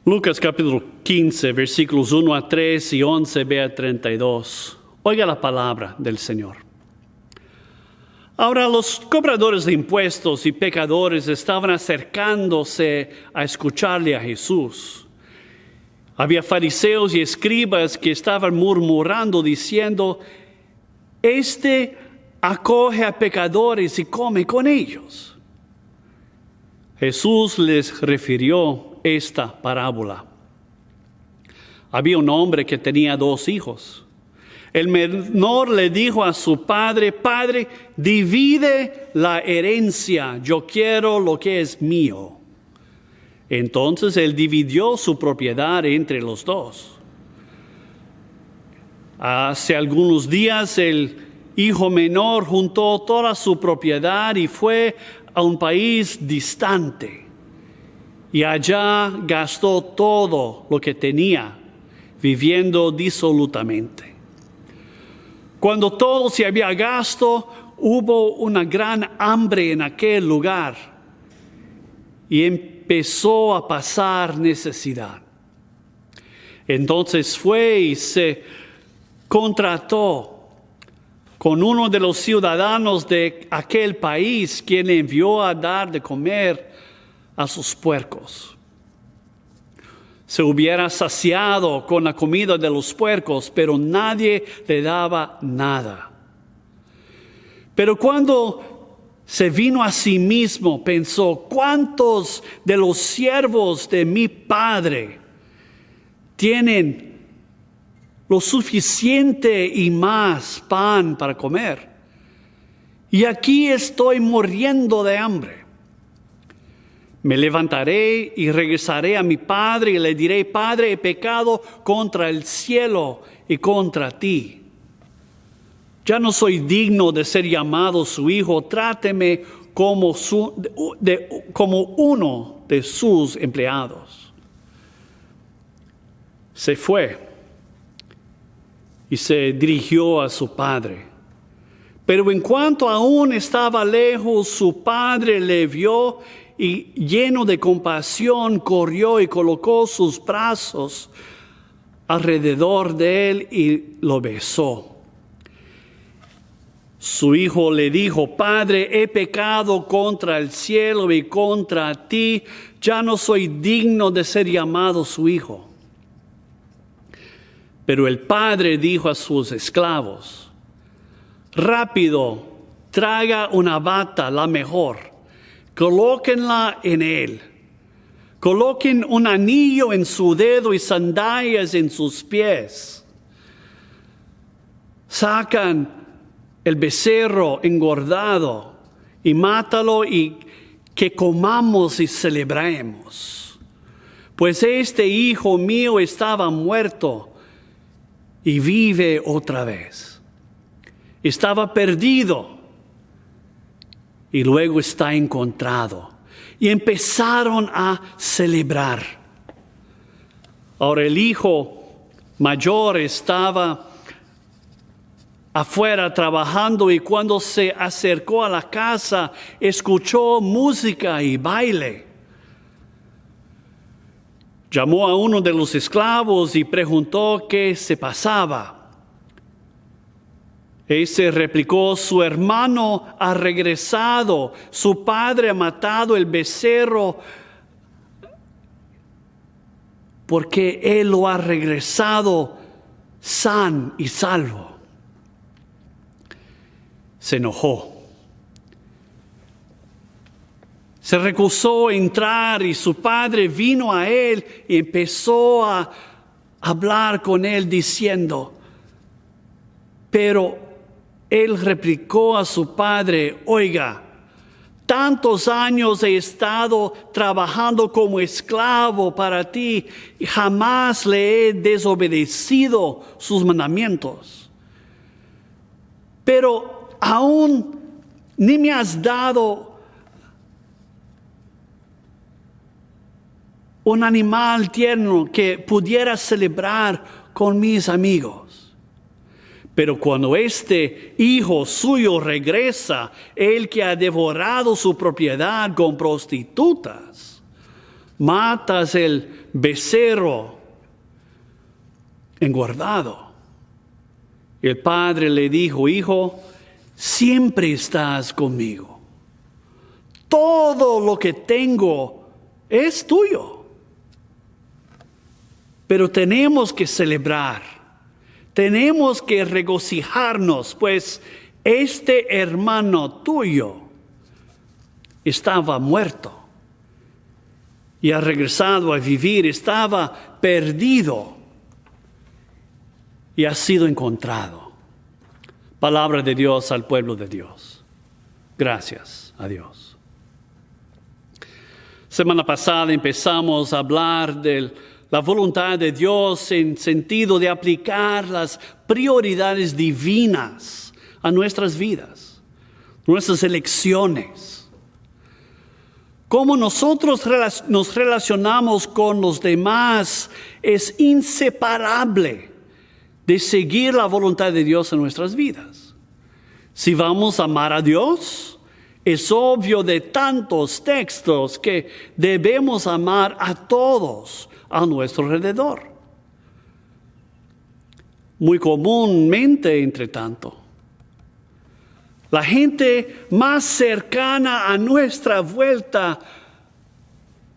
Lucas capítulo 15, versículos 1 a 3 y 11b a 32. Oiga la palabra del Señor. Ahora los cobradores de impuestos y pecadores estaban acercándose a escucharle a Jesús. Había fariseos y escribas que estaban murmurando diciendo: "Este acoge a pecadores y come con ellos". Jesús les refirió esta parábola. Había un hombre que tenía 2 hijos. El menor le dijo a su padre: "Padre, divide la herencia, yo quiero lo que es mío". Entonces él dividió su propiedad entre los 2. Hace algunos días el hijo menor juntó toda su propiedad y fue a un país distante. Y allá gastó todo lo que tenía, viviendo disolutamente. Cuando todo se había gastado, hubo una gran hambre en aquel lugar y empezó a pasar necesidad. Entonces fue y se contrató con uno de los ciudadanos de aquel país, quien le envió a dar de comer a sus puercos. Se hubiera saciado con la comida de los puercos, pero nadie le daba nada. Pero cuando se vino a sí mismo, pensó: ¿cuántos de los siervos de mi padre tienen lo suficiente y más pan para comer? Y aquí estoy muriendo de hambre. Me levantaré y regresaré a mi padre y le diré: Padre, he pecado contra el cielo y contra ti. Ya no soy digno de ser llamado su hijo. Tráteme como uno de sus empleados. Se fue y se dirigió a su padre. Pero en cuanto aún estaba lejos, su padre le vio y, lleno de compasión, corrió y colocó sus brazos alrededor de él y lo besó. Su hijo le dijo: Padre, he pecado contra el cielo y contra ti. Ya no soy digno de ser llamado su hijo. Pero el padre dijo a sus esclavos: rápido, traiga una bata, la mejor. Colóquenla en él. Coloquen un anillo en su dedo y sandalias en sus pies. Sacan el becerro engordado y mátalo y que comamos y celebremos. Pues este hijo mío estaba muerto y vive otra vez. Estaba perdido y luego está encontrado. Y empezaron a celebrar. Ahora el hijo mayor estaba afuera trabajando y cuando se acercó a la casa, escuchó música y baile. Llamó a uno de los esclavos y preguntó qué se pasaba. Ese replicó: su hermano ha regresado, su padre ha matado el becerro porque él lo ha regresado san y salvo. Se enojó. Se recusó a entrar y su padre vino a él y empezó a hablar con él diciendo: pero él replicó a su padre: oiga, tantos años he estado trabajando como esclavo para ti y jamás le he desobedecido sus mandamientos. Pero aún ni me has dado un animal tierno que pudiera celebrar con mis amigos. Pero cuando este hijo suyo regresa, el que ha devorado su propiedad con prostitutas, matas el becerro engordado. Y el padre le dijo, hijo, siempre estás conmigo. Todo lo que tengo es tuyo. Pero tenemos que celebrar, tenemos que regocijarnos, pues este hermano tuyo estaba muerto y ha regresado a vivir, estaba perdido y ha sido encontrado. Palabra de Dios al pueblo de Dios. Gracias a Dios. Semana pasada empezamos a hablar de la voluntad de Dios en sentido de aplicar las prioridades divinas a nuestras vidas, nuestras elecciones. Cómo nosotros nos relacionamos con los demás es inseparable de seguir la voluntad de Dios en nuestras vidas. Si vamos a amar a Dios, es obvio de tantos textos que debemos amar a todos a nuestro alrededor. Muy comúnmente, entre tanto, la gente más cercana a nuestra vuelta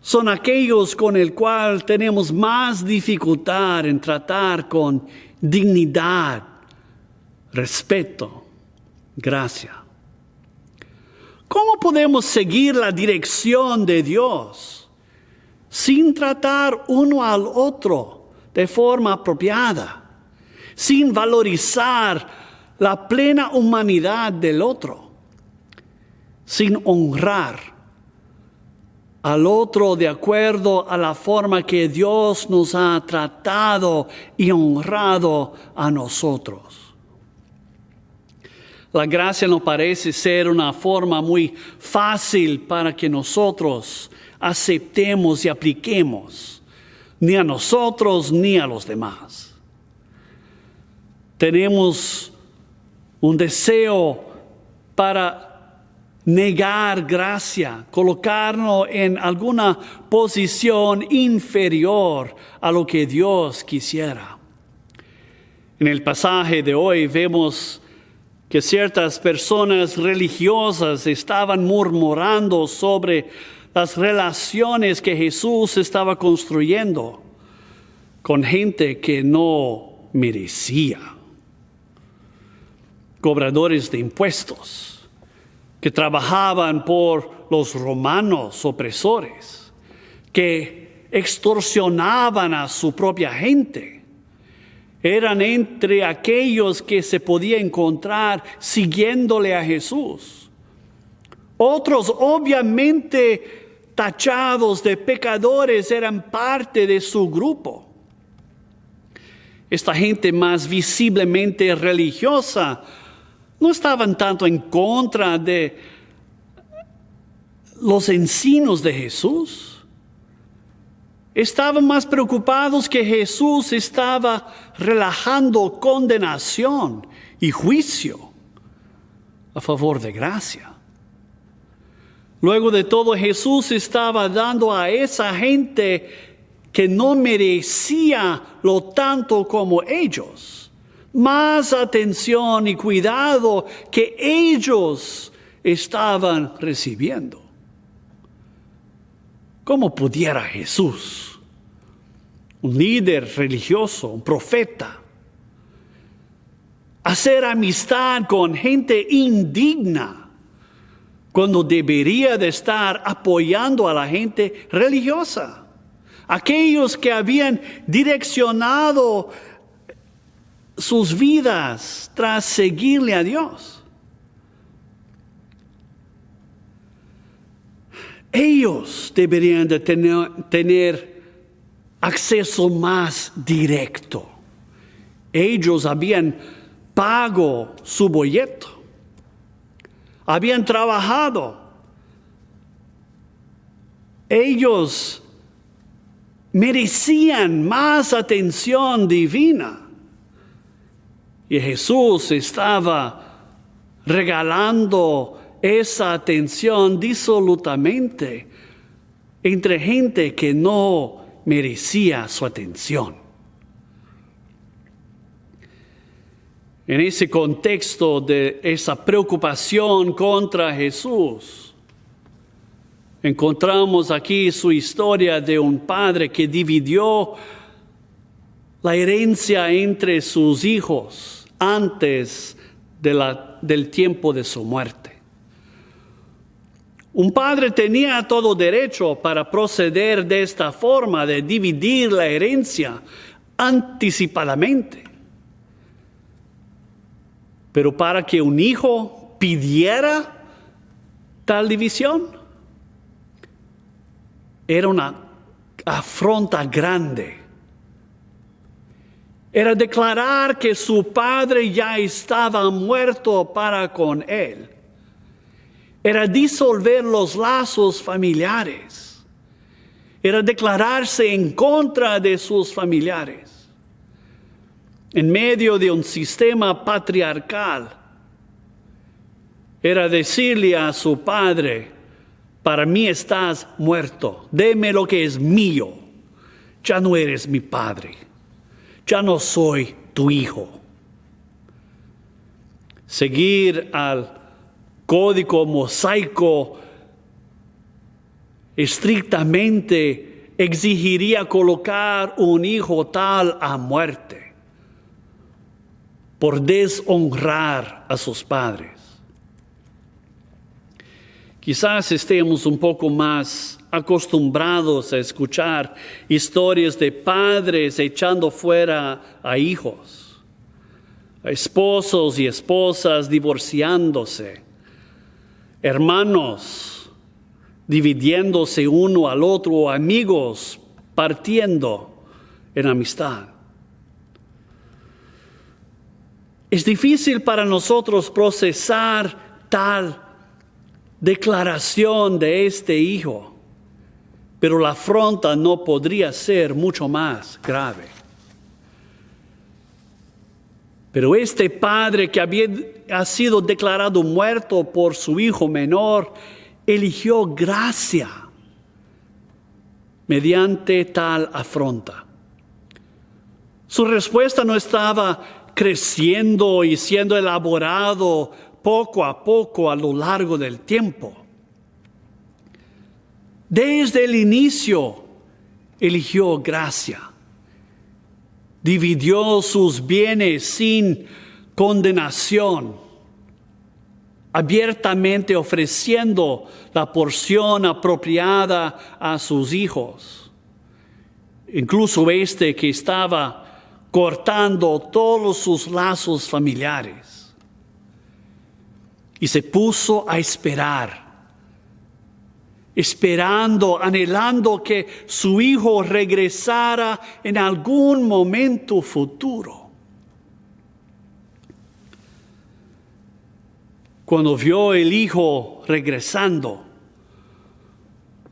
son aquellos con el cual tenemos más dificultad en tratar con dignidad, respeto, gracia. ¿Cómo podemos seguir la dirección de Dios sin tratar uno al otro de forma apropiada, sin valorizar la plena humanidad del otro, sin honrar al otro de acuerdo a la forma que Dios nos ha tratado y honrado a nosotros? La gracia no parece ser una forma muy fácil para que nosotros aceptemos y apliquemos, ni a nosotros ni a los demás. Tenemos un deseo para negar gracia, colocarnos en alguna posición inferior a lo que Dios quisiera. En el pasaje de hoy vemos que ciertas personas religiosas estaban murmurando sobre las relaciones que Jesús estaba construyendo con gente que no merecía. Cobradores de impuestos que trabajaban por los romanos opresores, que extorsionaban a su propia gente. Eran entre aquellos que se podía encontrar siguiéndole a Jesús. Otros, obviamente tachados de pecadores, eran parte de su grupo. Esta gente más visiblemente religiosa no estaban tanto en contra de los ensinos de Jesús. Estaban más preocupados que Jesús estaba relajando condenación y juicio a favor de gracia. Luego de todo, Jesús estaba dando a esa gente que no merecía lo tanto como ellos más atención y cuidado que ellos estaban recibiendo. ¿Cómo pudiera Jesús, un líder religioso, un profeta, hacer amistad con gente indigna cuando debería de estar apoyando a la gente religiosa? Aquellos que habían direccionado sus vidas tras seguirle a Dios. Ellos deberían de tener acceso más directo. Ellos habían pagado su boleto. Habían trabajado. Ellos merecían más atención divina. Y Jesús estaba regalando esa atención disolutamente entre gente que no merecía su atención. En ese contexto de esa preocupación contra Jesús, encontramos aquí su historia de un padre que dividió la herencia entre sus hijos antes del tiempo de su muerte. Un padre tenía todo derecho para proceder de esta forma, de dividir la herencia anticipadamente. Pero para que un hijo pidiera tal división, era una afrenta grande. Era declarar que su padre ya estaba muerto para con él. Era disolver los lazos familiares. Era declararse en contra de sus familiares. En medio de un sistema patriarcal, era decirle a su padre: para mí estás muerto, deme lo que es mío, ya no eres mi padre, ya no soy tu hijo. Seguir al código mosaico estrictamente exigiría colocar un hijo tal a muerte, por deshonrar a sus padres. Quizás estemos un poco más acostumbrados a escuchar historias de padres echando fuera a hijos, a esposos y esposas divorciándose, hermanos dividiéndose uno al otro, o amigos partiendo en amistad. Es difícil para nosotros procesar tal declaración de este hijo, pero la afrenta no podría ser mucho más grave. Pero este padre que ha sido declarado muerto por su hijo menor, eligió gracia mediante tal afrenta. Su respuesta no estaba creciendo y siendo elaborado poco a poco a lo largo del tiempo. Desde el inicio eligió gracia. Dividió sus bienes sin condenación, abiertamente ofreciendo la porción apropiada a sus hijos. Incluso este que estaba cortando todos sus lazos familiares. Y se puso a esperar, esperando, anhelando que su hijo regresara en algún momento futuro. Cuando vio el hijo regresando,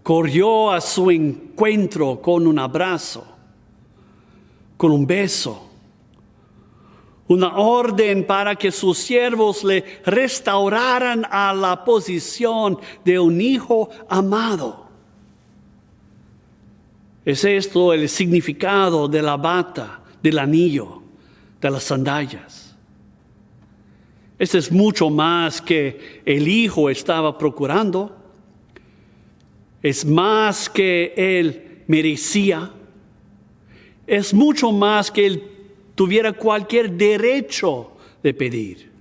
corrió a su encuentro con un abrazo, con un beso, una orden para que sus siervos le restauraran a la posición de un hijo amado. Es esto el significado de la bata, del anillo, de las sandalias. Este es mucho más que el hijo estaba procurando. Es más que él merecía. Es mucho más que él tuviera cualquier derecho de pedir.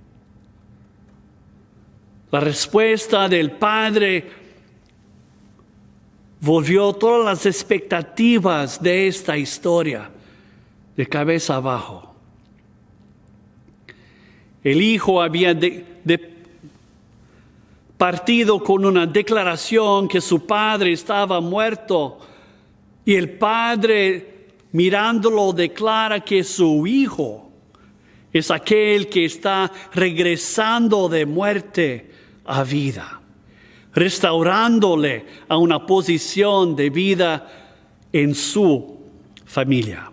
La respuesta del padre volvió todas las expectativas de esta historia de cabeza abajo. El hijo había partido con una declaración que su padre estaba muerto, y el padre, mirándolo, declara que su hijo es aquel que está regresando de muerte a vida, restaurándole a una posición de vida en su familia.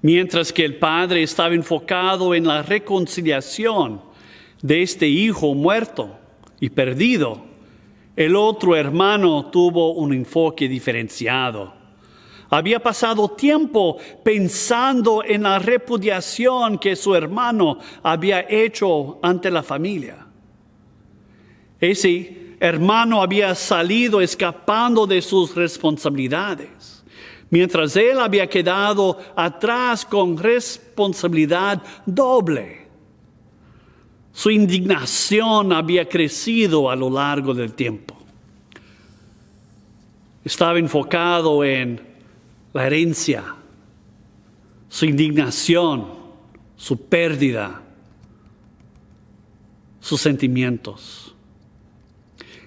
Mientras que el padre estaba enfocado en la reconciliación de este hijo muerto y perdido, El otro hermano tuvo un enfoque diferenciado. Había pasado tiempo pensando en la repudiación que su hermano había hecho ante la familia. Ese hermano había salido escapando de sus responsabilidades, mientras él había quedado atrás con responsabilidad doble. Su indignación había crecido a lo largo del tiempo. Estaba enfocado en la herencia, su indignación, su pérdida, sus sentimientos.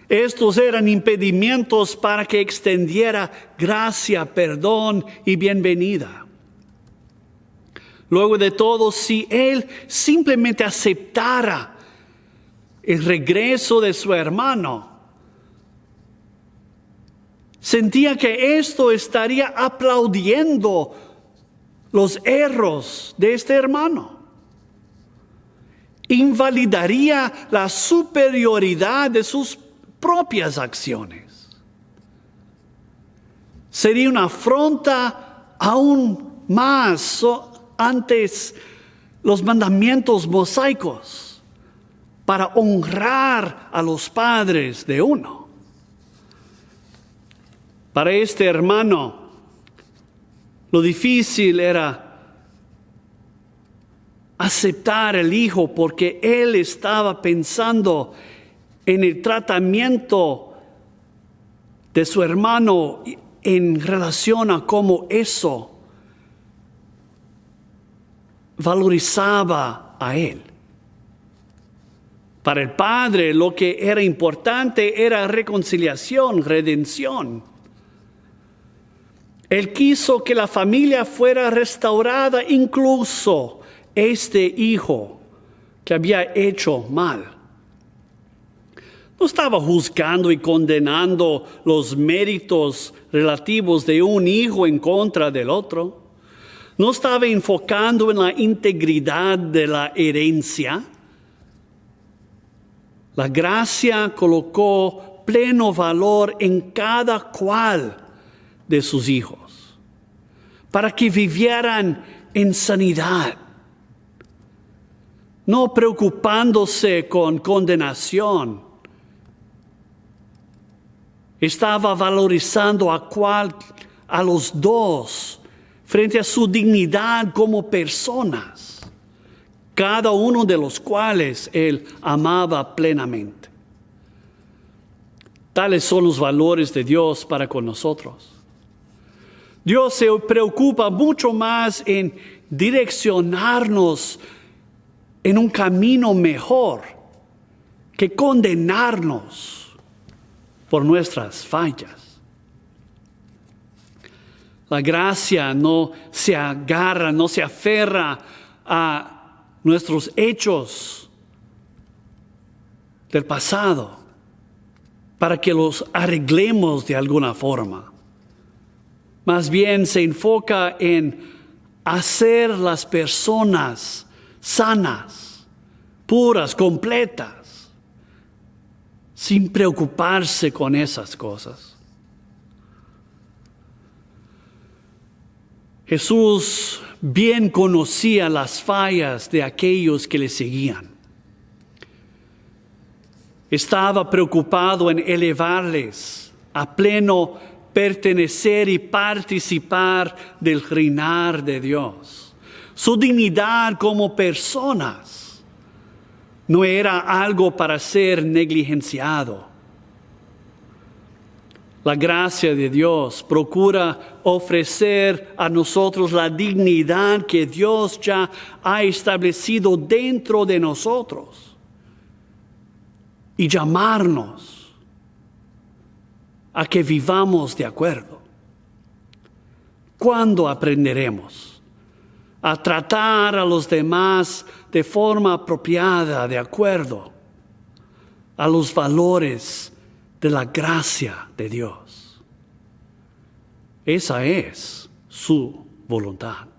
Estos eran impedimentos para que extendiera gracia, perdón y bienvenida. Luego de todo, si él simplemente aceptara el regreso de su hermano, sentía que esto estaría aplaudiendo los errores de este hermano. Invalidaría la superioridad de sus propias acciones. Sería una afrenta aún más antes los mandamientos mosaicos para honrar a los padres de uno. Para este hermano, lo difícil era aceptar al hijo porque él estaba pensando en el tratamiento de su hermano en relación a cómo eso valorizaba a él. Para el padre lo que era importante era reconciliación, redención. Él quiso que la familia fuera restaurada, incluso este hijo que había hecho mal. No estaba juzgando y condenando los méritos relativos de un hijo en contra del otro. No estaba enfocando en la integridad de la herencia. La gracia colocó pleno valor en cada cual de sus hijos, para que vivieran en sanidad, no preocupándose con condenación. Estaba valorizando a los dos frente a su dignidad como personas, cada uno de los cuales él amaba plenamente. Tales son los valores de Dios para con nosotros. Dios se preocupa mucho más en direccionarnos en un camino mejor que condenarnos por nuestras fallas. La gracia no se agarra, no se aferra a nuestros hechos del pasado para que los arreglemos de alguna forma. Más bien se enfoca en hacer las personas sanas, puras, completas, sin preocuparse con esas cosas. Jesús bien conocía las fallas de aquellos que le seguían. Estaba preocupado en elevarles a pleno pertenecer y participar del reinar de Dios. Su dignidad como personas no era algo para ser negligenciado. La gracia de Dios procura ofrecer a nosotros la dignidad que Dios ya ha establecido dentro de nosotros y llamarnos a que vivamos de acuerdo. ¿Cuándo aprenderemos a tratar a los demás de forma apropiada, de acuerdo a los valores de la gracia de Dios? Esa es su voluntad.